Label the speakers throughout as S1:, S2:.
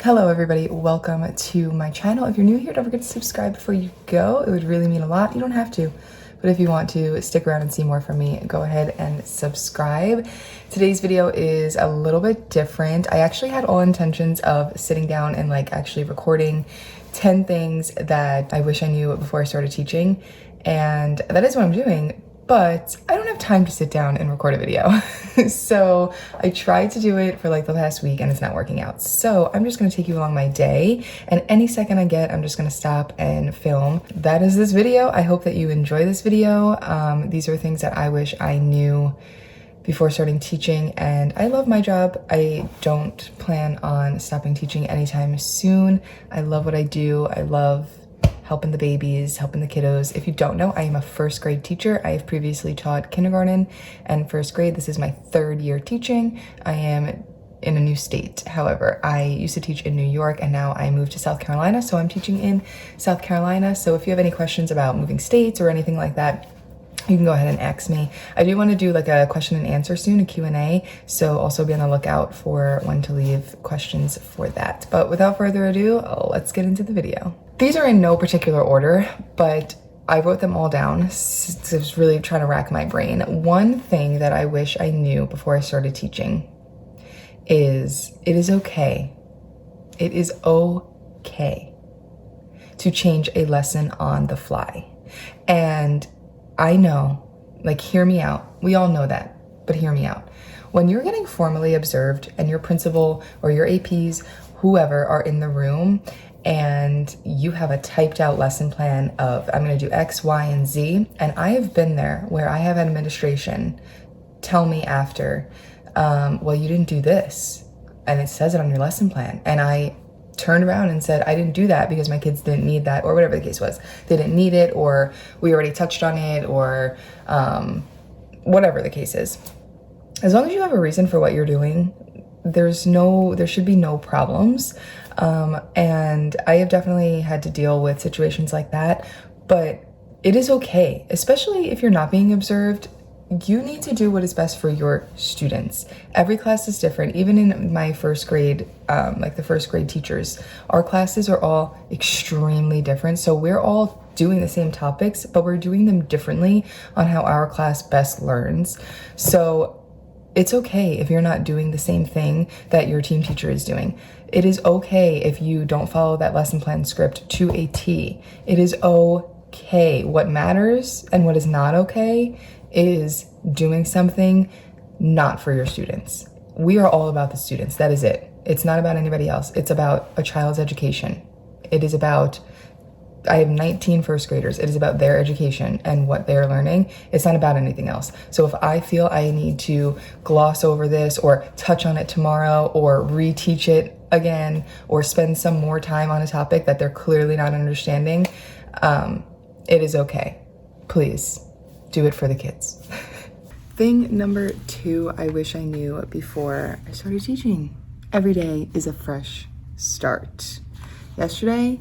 S1: Hello everybody, welcome to my channel. If you're new here, don't forget to subscribe before you go. It would really mean a lot. You don't have to, but if you want to stick around and see more from me, go ahead and subscribe. Today's video is a little bit different. I actually had all intentions of sitting down and actually recording 10 things that I wish I knew before I started teaching, and that is what I'm doing. But I don't have time to sit down and record a video. So I tried to do it for the last week and it's not working out. So I'm just gonna take you along my day, and any second I get, I'm just gonna stop and film. That is this video. I hope that you enjoy this video. These are things that I wish I knew before starting teaching, and I love my job. I don't plan on stopping teaching anytime soon. I love what I do. I love helping the babies, helping the kiddos. If you don't know, I am a first grade teacher. I have previously taught kindergarten and first grade. This is my third year teaching. I am in a new state. However, I used to teach in New York and now I moved to South Carolina. So I'm teaching in South Carolina. So if you have any questions about moving states or anything like that, you can go ahead and ask me. I do want to do a question and answer soon, a Q&A. So also be on the lookout for when to leave questions for that. But without further ado, let's get into the video. These are in no particular order, but I wrote them all down. I was really trying to rack my brain. One thing that I wish I knew before I started teaching is it is okay. It is okay to change a lesson on the fly. And I know, hear me out. We all know that, but hear me out. When you're getting formally observed and your principal or your APs, whoever, are in the room and you have a typed out lesson plan of, I'm gonna do X, Y, and Z. And I have been there where I have administration tell me after, well, you didn't do this. And it says it on your lesson plan. And I turned around and said, I didn't do that because my kids didn't need that, or whatever the case was. They didn't need it, or we already touched on it, or whatever the case is. As long as you have a reason for what you're doing, there should be no problems. And I have definitely had to deal with situations like that, but it is okay, especially if you're not being observed. You need to do what is best for your students. Every class is different. Even in my first grade, the first grade teachers, our classes are all extremely different. So we're all doing the same topics, but we're doing them differently on how our class best learns. So it's okay if you're not doing the same thing that your team teacher is doing. It is okay if you don't follow that lesson plan script to a T. It is okay. What matters and what is not okay is doing something not for your students. We are all about the students. That is it. It's not about anybody else. It's about a child's education. It is about, I have 19 first graders. It is about their education and what they're learning. It's not about anything else. So if I feel I need to gloss over this or touch on it tomorrow or reteach it again or spend some more time on a topic that they're clearly not understanding, it is okay. Please do it for the kids. Thing number 2 I wish I knew before I started teaching. Every day is a fresh start. Yesterday,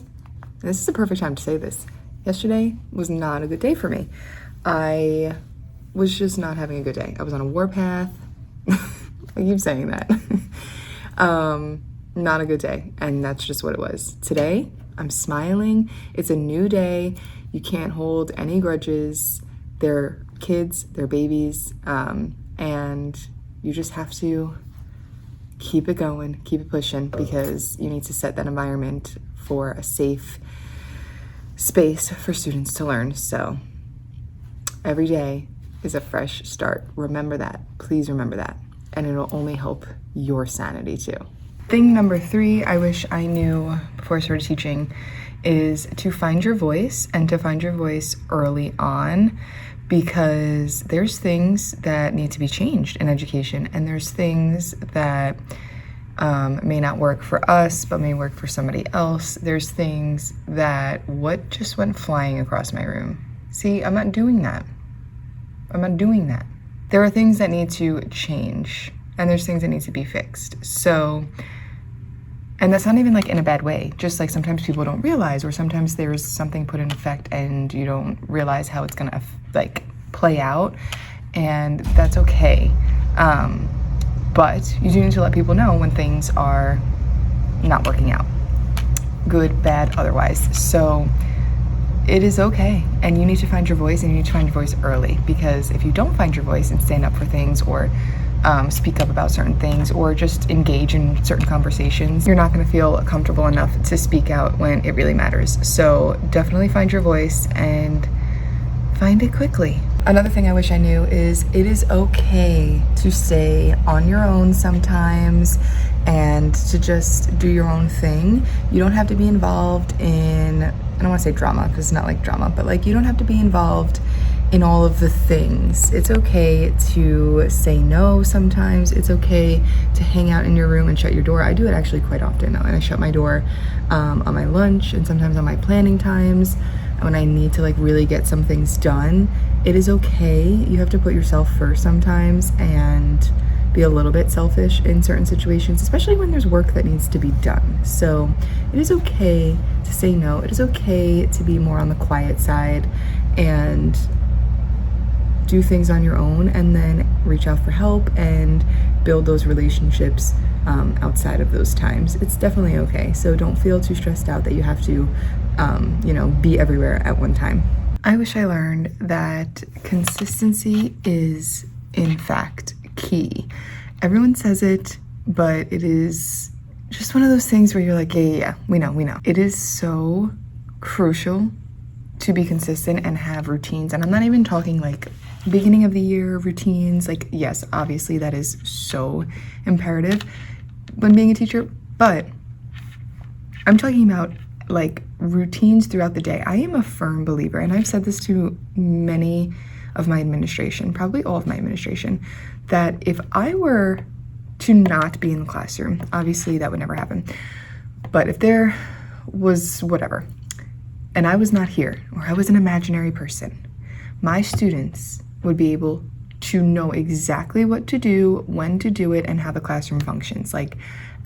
S1: this is the perfect time to say this. Yesterday was not a good day for me. I was just not having a good day. I was on a warpath. I keep saying that. Not a good day. And that's just what it was. Today, I'm smiling. It's a new day. You can't hold any grudges. They're kids, they're babies. And you just have to keep it going, keep it pushing, because you need to set that environment for a safe space for students to learn. So every day is a fresh start. Remember that. Please remember that. And it'll only help your sanity too. Thing number 3 I wish I knew before I started teaching is to find your voice, and to find your voice early on, because there's things that need to be changed in education, and there's things that may not work for us, but may work for somebody else. There's things that, what just went flying across my room? See, I'm not doing that. I'm not doing that. There are things that need to change, and there's things that need to be fixed. So, and that's not even in a bad way. Just sometimes people don't realize, or sometimes there's something put in effect and you don't realize how it's gonna play out, and that's okay. But you do need to let people know when things are not working out. Good, bad, otherwise. So it is okay, and you need to find your voice, and you need to find your voice early, because if you don't find your voice and stand up for things, or speak up about certain things, or just engage in certain conversations, you're not going to feel comfortable enough to speak out when it really matters. So definitely find your voice and find it quickly. Another thing I wish I knew is it is okay to stay on your own sometimes and to just do your own thing. You don't have to be involved in, I don't want to say drama because it's not like drama, but like you don't have to be involved in all of the things. It's okay to say no sometimes. It's okay to hang out in your room and shut your door. I do it actually quite often now, and I shut my door on my lunch and sometimes on my planning times when I need to like really get some things done. It is okay. You have to put yourself first sometimes and be a little bit selfish in certain situations, especially when there's work that needs to be done. So it is okay to say no. It is okay to be more on the quiet side and do things on your own, and then reach out for help and build those relationships outside of those times. It's definitely okay. So don't feel too stressed out that you have to, be everywhere at one time. I wish I learned that consistency is, in fact, key. Everyone says it, but it is just one of those things where you're like, yeah, we know. It is so crucial to be consistent and have routines. And I'm not even talking like beginning of the year routines. Like, yes, obviously that is so imperative when being a teacher, but I'm talking about like routines throughout the day. I am a firm believer, and I've said this to many of my administration, probably all of my administration, that if I were to not be in the classroom, obviously that would never happen, but if there was whatever, and I was not here, or I was an imaginary person, my students would be able to know exactly what to do, when to do it, and how the classroom functions. Like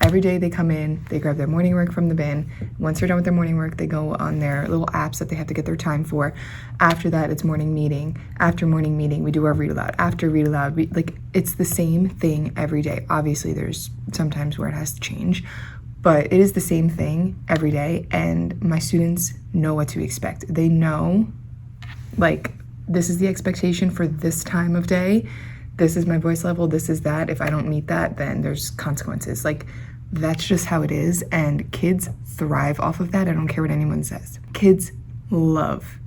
S1: every day they come in, they grab their morning work from the bin. Once they're done with their morning work, they go on their little apps that they have to get their time for. After that, it's morning meeting. After morning meeting, we do our read aloud. After read aloud, it's the same thing every day. Obviously, there's sometimes where it has to change, but it is the same thing every day, and my students know what to expect. They know, like, this is the expectation for this time of day. This is my voice level. This is that. If I don't meet that, then there's consequences. Like, that's just how it is, and kids thrive off of that. I don't care what anyone says. Kids love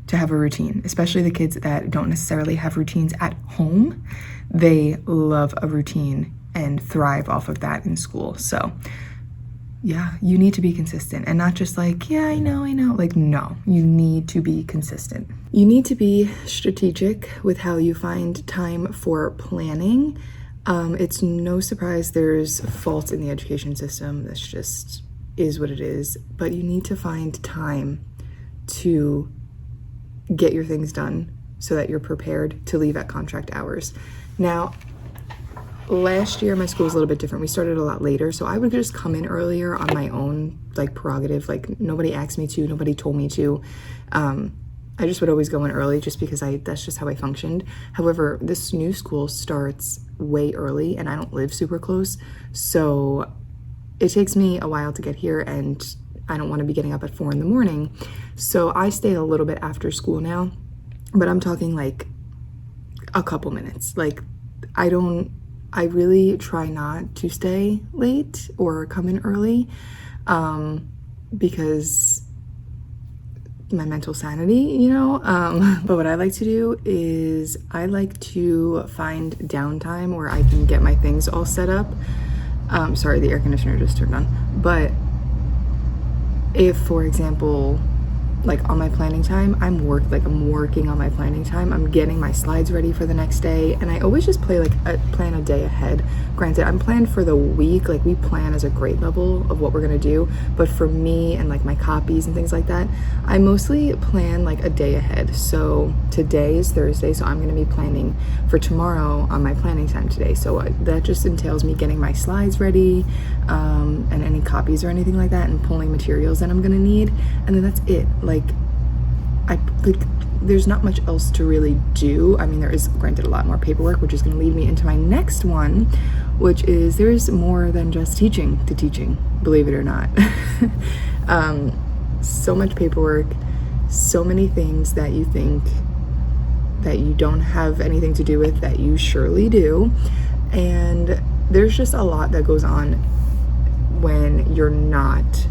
S1: to have a routine, especially the kids that don't necessarily have routines at home. They love a routine and thrive off of that in school. So yeah, you need to be consistent, and not just like, yeah, I know. Like, no, you need to be consistent. You need to be strategic with how you find time for planning. It's no surprise there's faults in the education system. This just is what it is, but you need to find time to get your things done so that you're prepared to leave at contract hours. Now, last year, my school was a little bit different. We started a lot later, so I would just come in earlier on my own, like, prerogative. Like, nobody asked me to, nobody told me to. I just would always go in early just because that's just how I functioned. However, this new school starts way early, and I don't live super close, so it takes me a while to get here, and I don't want to be getting up at 4 a.m. So I stay a little bit after school now, but I'm talking like a couple minutes. Like, I really try not to stay late or come in early because my mental sanity, but what I like to do is I like to find downtime where I can get my things all set up. Sorry, the air conditioner just turned on. But if, for example, like on my planning time, I'm working on my planning time. I'm getting my slides ready for the next day, and I always just plan a day ahead. Granted, I'm planned for the week, like we plan as a grade level of what we're gonna do, but for me and like my copies and things like that, I mostly plan like a day ahead. So today is Thursday, so I'm gonna be planning for tomorrow on my planning time today. So that just entails me getting my slides ready, and any copies or anything like that, and pulling materials that I'm gonna need, and then that's it. There's not much else to really do. I mean, there is, granted, a lot more paperwork, which is going to lead me into my next one, which is there's more than just teaching to teaching, believe it or not. So much paperwork, so many things that you think that you don't have anything to do with that you surely do. And there's just a lot that goes on when you're not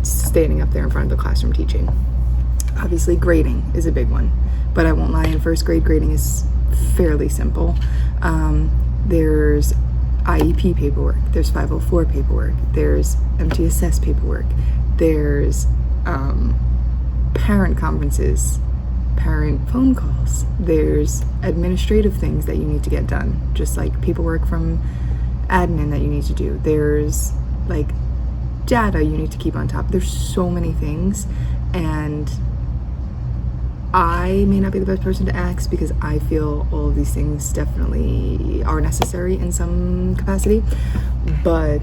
S1: standing up there in front of the classroom teaching. Obviously, grading is a big one, but I won't lie, in first grade, grading is fairly simple. There's IEP paperwork, there's 504 paperwork, there's MTSS paperwork, there's parent conferences, parent phone calls, there's administrative things that you need to get done, just like paperwork from admin that you need to do. There's like data you need to keep on top. There's so many things, and I may not be the best person to ask because I feel all of these things definitely are necessary in some capacity, but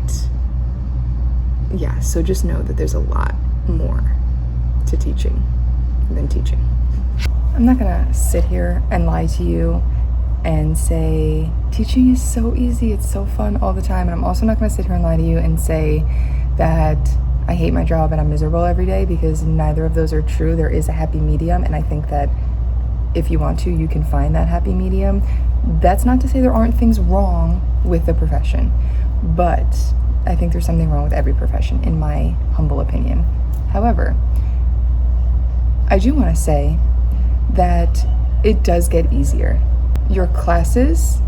S1: yeah, so just know that there's a lot more to teaching than teaching. I'm not gonna sit here and lie to you and say teaching is so easy, it's so fun all the time, and I'm also not gonna sit here and lie to you and say that I hate my job and I'm miserable every day, because neither of those are true. There is a happy medium, and I think that if you want to, you can find that happy medium. That's not to say there aren't things wrong with the profession, but I think there's something wrong with every profession, in my humble opinion. However, I do want to say that it does get easier. Your classes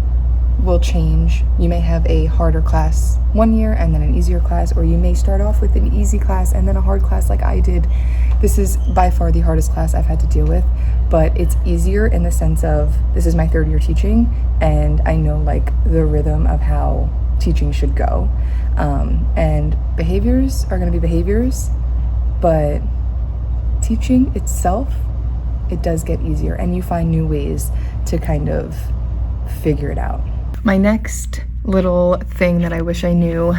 S1: will change. You may have a harder class one year and then an easier class, or you may start off with an easy class and then a hard class like I did. This is by far the hardest class I've had to deal with, but it's easier in the sense of this is my third year teaching, and I know like the rhythm of how teaching should go. And behaviors are going to be behaviors, but teaching itself, it does get easier, and you find new ways to kind of figure it out. My next little thing that I wish I knew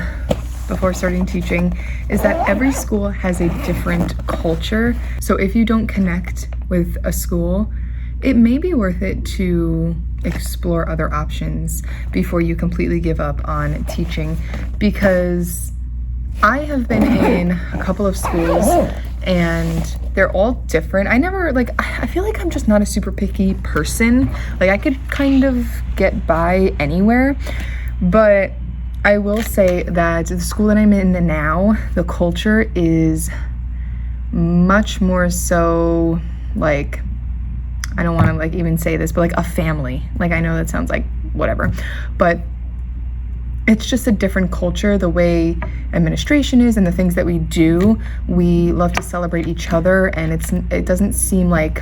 S1: before starting teaching is that every school has a different culture. So if you don't connect with a school, it may be worth it to explore other options before you completely give up on teaching, because I have been in a couple of schools and they're all different. I feel like I'm just not a super picky person. Like I could kind of get by anywhere, but I will say that the school that I'm in now, the culture is much more so like, I don't want to like even say this, but like a family. Like I know that sounds like whatever, but it's just a different culture. The way administration is and the things that we do, we love to celebrate each other, and it doesn't seem like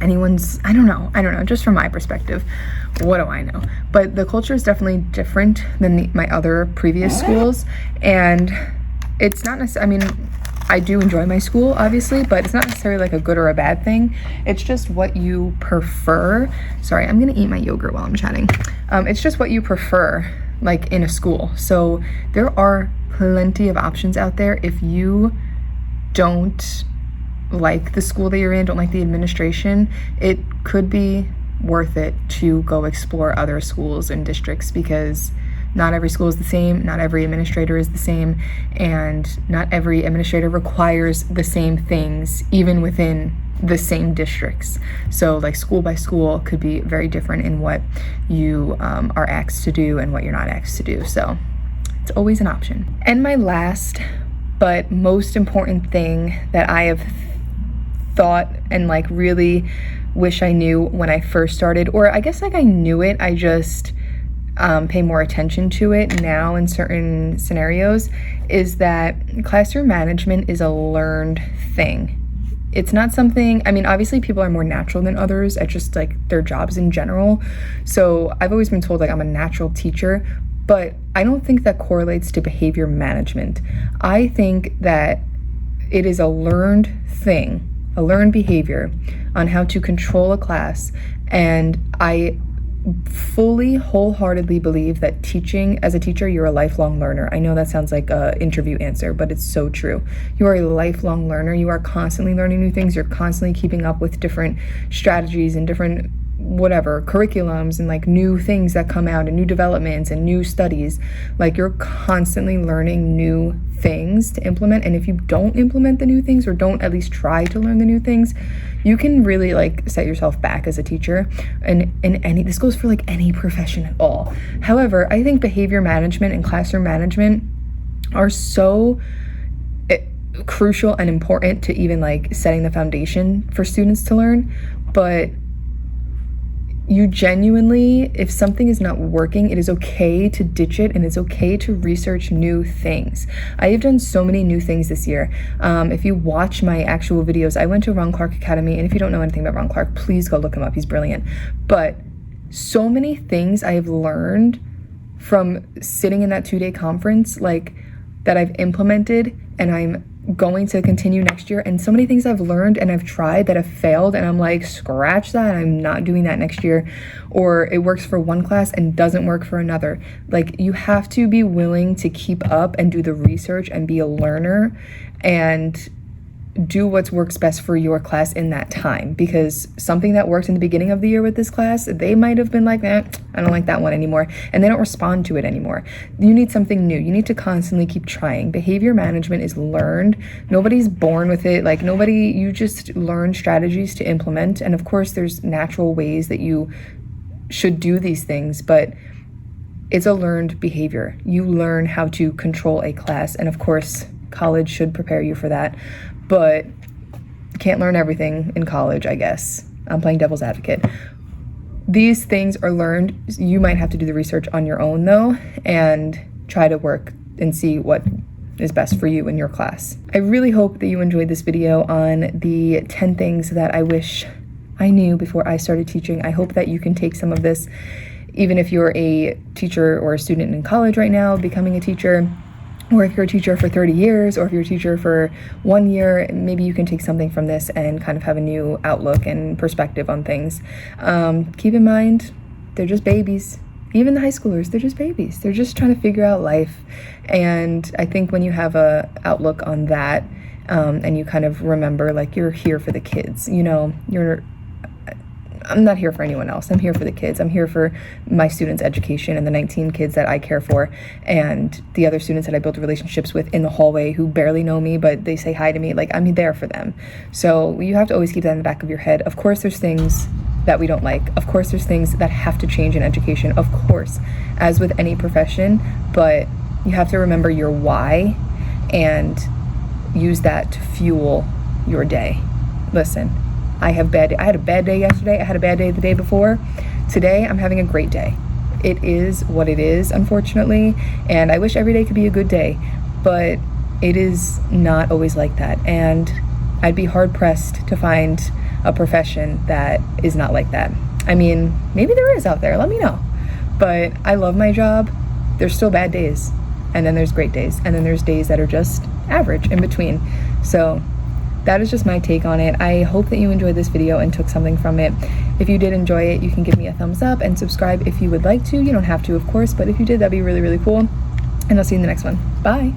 S1: anyone's, I don't know, just from my perspective, what do I know? But the culture is definitely different than my other previous schools, and it's not necessarily, I mean, I do enjoy my school, obviously, but it's not necessarily like a good or a bad thing. It's just what you prefer. Sorry, I'm gonna eat my yogurt while I'm chatting. It's just what you prefer, like in a school. So there are plenty of options out there. If you don't like the school that you're in, don't like the administration, it could be worth it to go explore other schools and districts, because not every school is the same, not every administrator is the same, and not every administrator requires the same things, even within the same districts. So like school by school could be very different in what you are asked to do and what you're not asked to do. So it's always an option. And my last but most important thing that I have thought and like really wish I knew when I first started, or I guess like I knew it, I just pay more attention to it now in certain scenarios, is that classroom management is a learned thing. It's not something, I mean, obviously people are more natural than others at just like their jobs in general. So I've always been told like I'm a natural teacher, but I don't think that correlates to behavior management. I think that it is a learned thing, a learned behavior on how to control a class. And I fully, wholeheartedly believe that teaching, as a teacher, you're a lifelong learner. I know that sounds like an interview answer, but it's so true. You are a lifelong learner. You are constantly learning new things. You're constantly keeping up with different strategies and different whatever curriculums and like new things that come out and new developments and new studies. Like, you're constantly learning new things to implement, and if you don't implement the new things or don't at least try to learn the new things, you can really like set yourself back as a teacher. And this goes for like any profession at all. However, I think behavior management and classroom management are so crucial and important to even like setting the foundation for students to learn. But you genuinely, if something is not working, it is okay to ditch it, and it's okay to research new things. I have done so many new things this year. If you watch my actual videos, I went to Ron Clark Academy, and if you don't know anything about Ron Clark, please go look him up. He's brilliant. But so many things I've learned from sitting in that 2-day conference, like, that I've implemented, and I'm going to continue next year. And so many things I've learned and I've tried that have failed, and I'm like, scratch that, I'm not doing that next year. Or it works for one class and doesn't work for another. Like, you have to be willing to keep up and do the research and be a learner and do what works best for your class in that time. Because something that worked in the beginning of the year with this class, they might have been like, I don't like that one anymore, and they don't respond to it anymore. You need something new. You need to constantly keep trying. Behavior management is learned. Nobody's born with it. Like, you just learn strategies to implement. And of course, there's natural ways that you should do these things, but it's a learned behavior. You learn how to control a class, and of course, college should prepare you for that. But you can't learn everything in college, I guess. I'm playing devil's advocate. These things are learned. You might have to do the research on your own, though, and try to work and see what is best for you in your class. I really hope that you enjoyed this video on the 10 things that I wish I knew before I started teaching. I hope that you can take some of this, even if you're a teacher or a student in college right now, becoming a teacher, or if you're a teacher for 30 years, or if you're a teacher for 1 year, maybe you can take something from this and kind of have a new outlook and perspective on things. Keep in mind, they're just babies. Even the high schoolers, they're just babies. They're just trying to figure out life. And I think when you have a outlook on that, and you kind of remember, like, you're here for the kids, I'm not here for anyone else. I'm here for the kids. I'm here for my students' education and the 19 kids that I care for, and the other students that I built relationships with in the hallway who barely know me, but they say hi to me. Like, I'm there for them. So you have to always keep that in the back of your head. Of course, there's things that we don't like. Of course, there's things that have to change in education. Of course, as with any profession, but you have to remember your why and use that to fuel your day. Listen, I had a bad day yesterday. I had a bad day the day before. Today, I'm having a great day. It is what it is, unfortunately, and I wish every day could be a good day, but it is not always like that, and I'd be hard-pressed to find a profession that is not like that. I mean, maybe there is out there, let me know, but I love my job. There's still bad days, and then there's great days, and then there's days that are just average in between. So that is just my take on it. I hope that you enjoyed this video and took something from it. If you did enjoy it, you can give me a thumbs up and subscribe if you would like to. You don't have to, of course, but if you did, that'd be really, really cool. And I'll see you in the next one. Bye.